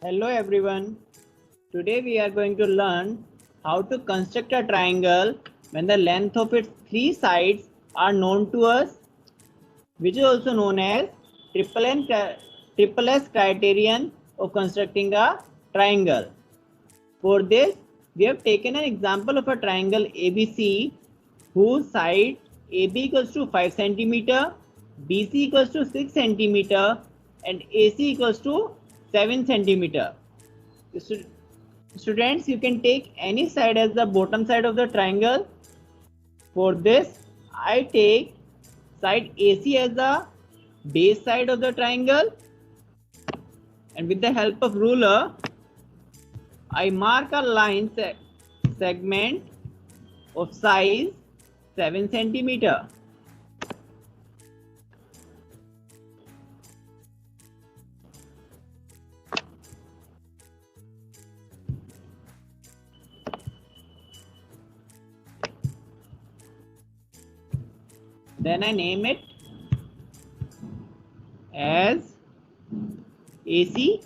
Hello everyone. Today we are going to learn how to construct a triangle when the length of its three sides are known to us, which is also known as triple S criterion of constructing a triangle. For this, we have taken an example of a triangle ABC whose side AB equals to 5 cm, BC equals to 6 cm and AC equals to 7 cm. Students, you can take any side as the bottom side of the triangle. For this, I take side AC as the base side of the triangle, and with the help of ruler, I mark a line segment of size 7 cm. Then I name it as AC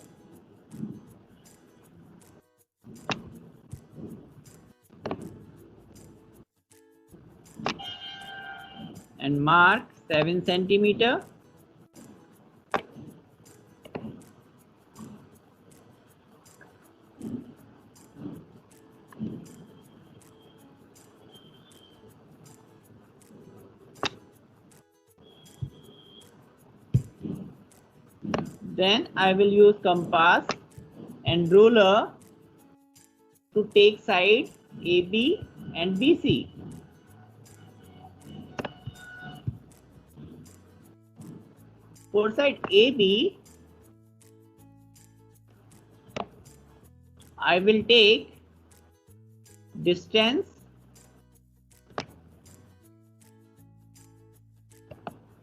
and mark 7 cm. Then I will use compass and ruler to take side AB and BC. For side AB, I will take distance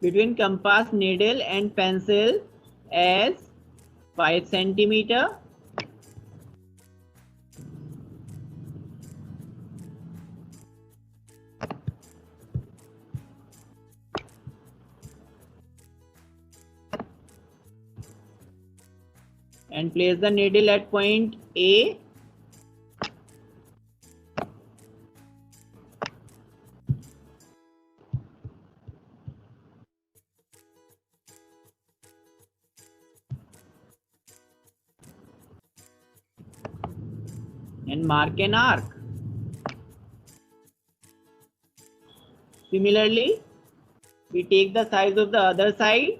between compass needle and pencil as 5 cm. And place the needle at point A. And mark an arc. Similarly, we take the size of the other side.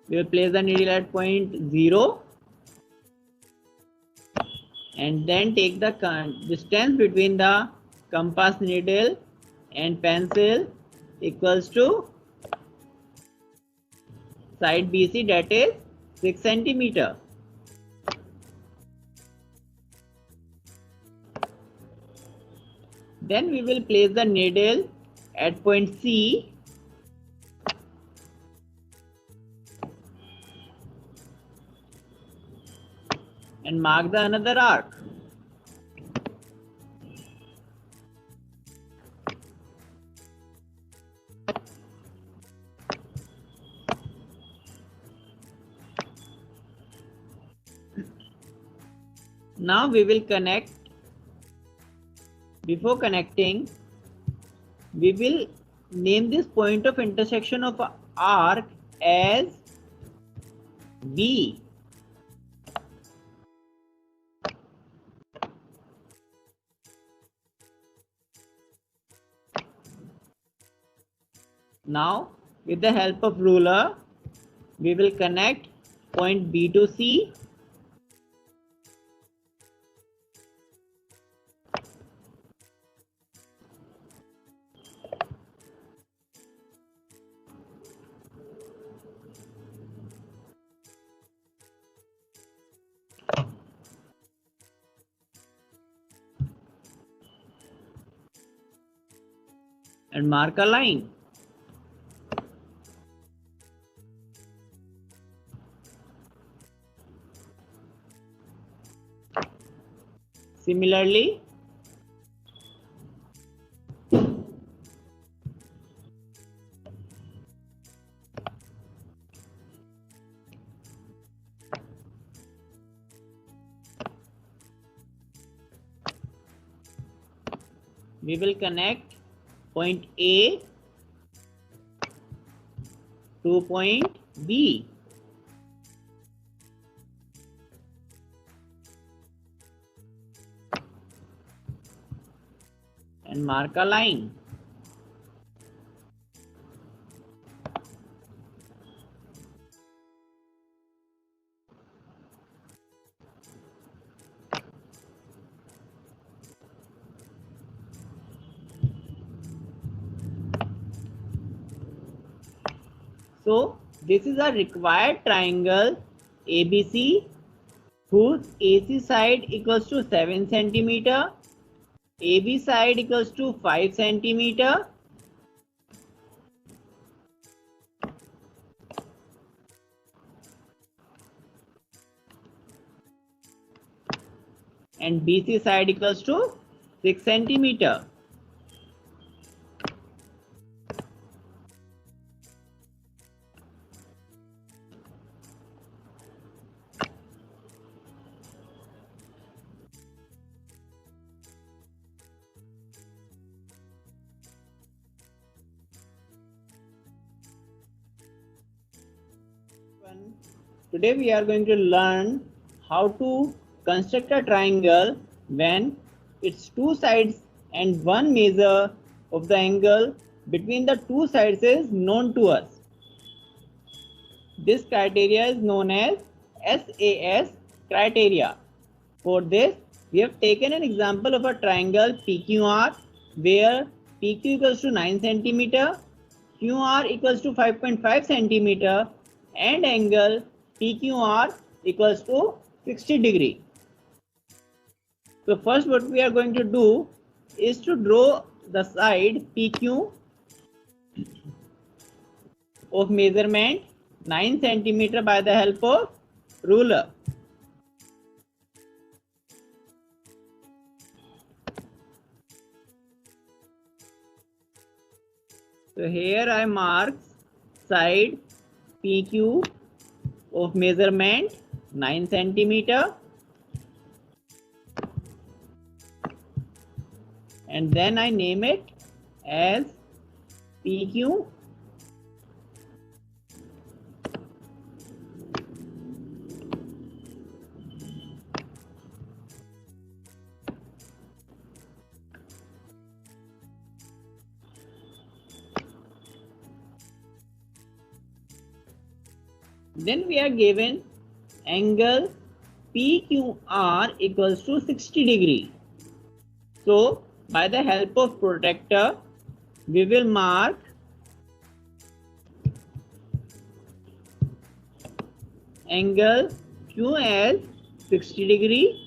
We will place the needle at point 0 and then take the distance between the compass needle and pencil equals to side BC, that is 6 cm. Then we will place the needle at point C and mark the another arc. Now we will connect. Before connecting, we will name this point of intersection of an arc as B. Now, with the help of ruler, we will connect point B to C. And mark a line. Similarly, we will connect point A to point B. And mark a line. So this is a required triangle ABC whose AC side equals to 7 centimeter, AB side equals to 5 centimeter, and BC side equals to 6 centimeter. Today we are going to learn how to construct a triangle when its two sides and one measure of the angle between the two sides is known to us. This criteria is known as SAS criteria. For this, we have taken an example of a triangle PQR where PQ equals to 9 centimeter, QR equals to 5.5 centimeter, and angle PQR equals to 60 degree. So first what we are going to do is to draw the side PQ of measurement 9 centimeter by the help of ruler. So here I mark side PQ of measurement 9 centimeter, and then I name it as PQ. Then we are given angle PQR equals to 60 degree. So by the help of protractor, we will mark angle Q as 60 degree.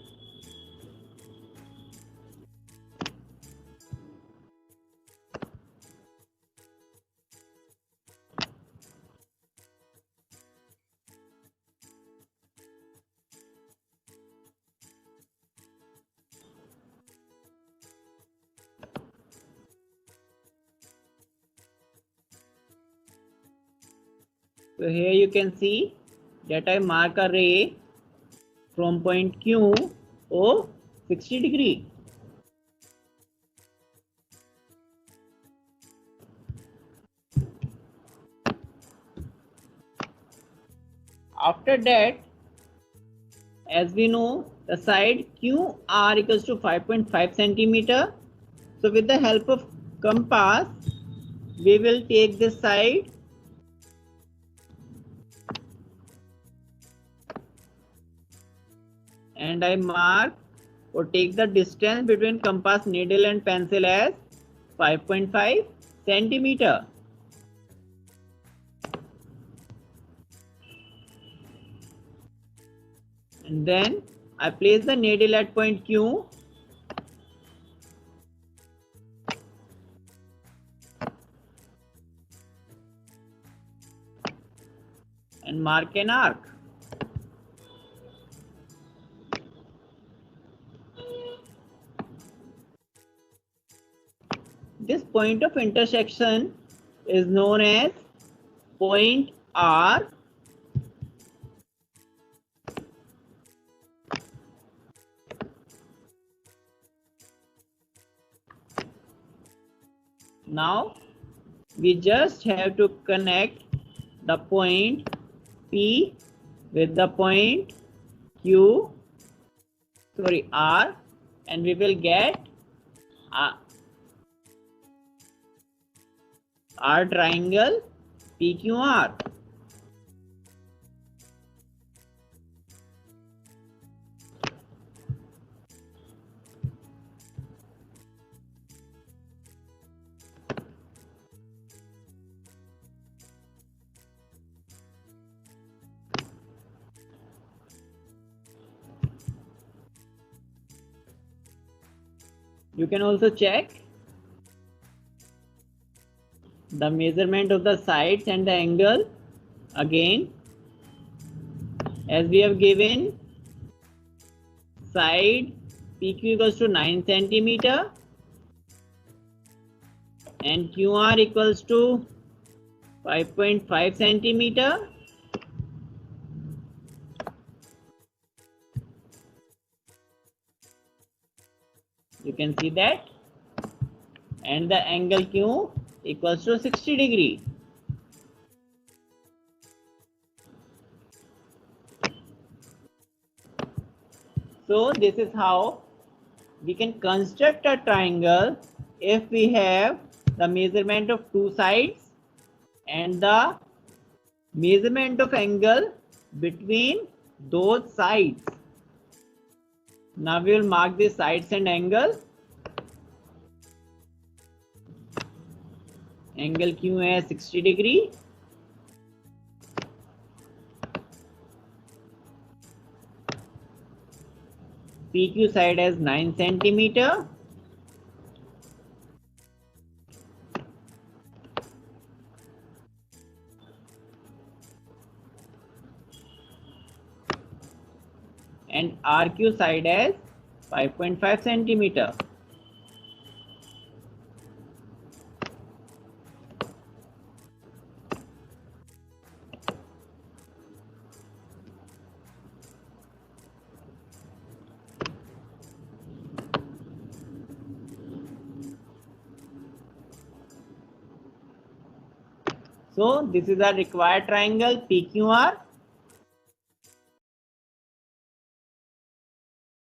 So here you can see that I mark a ray from point Q of 60 degree. After that, as we know, the side QR equals to 5.5 centimeter. So with the help of compass, we will take this side and I mark or take the distance between compass needle and pencil as 5.5 centimeter. And then I place the needle at point Q and mark an arc. This point of intersection is known as point R. Now we just have to connect the point P with the point R, and we will get our triangle PQR. You can also check the measurement of the sides and the angle again, as we have given side PQ equals to 9 centimeter and QR equals to 5.5 centimeter. You can see that, and the angle Q equals to 60 degree. So this is how we can construct a triangle if we have the measurement of two sides and the measurement of angle between those sides. Now we will mark the sides and angle. Angle Q as 60 degree. PQ side as 9 centimeter. And RQ side as 5.5 centimeter. So this is our required triangle PQR.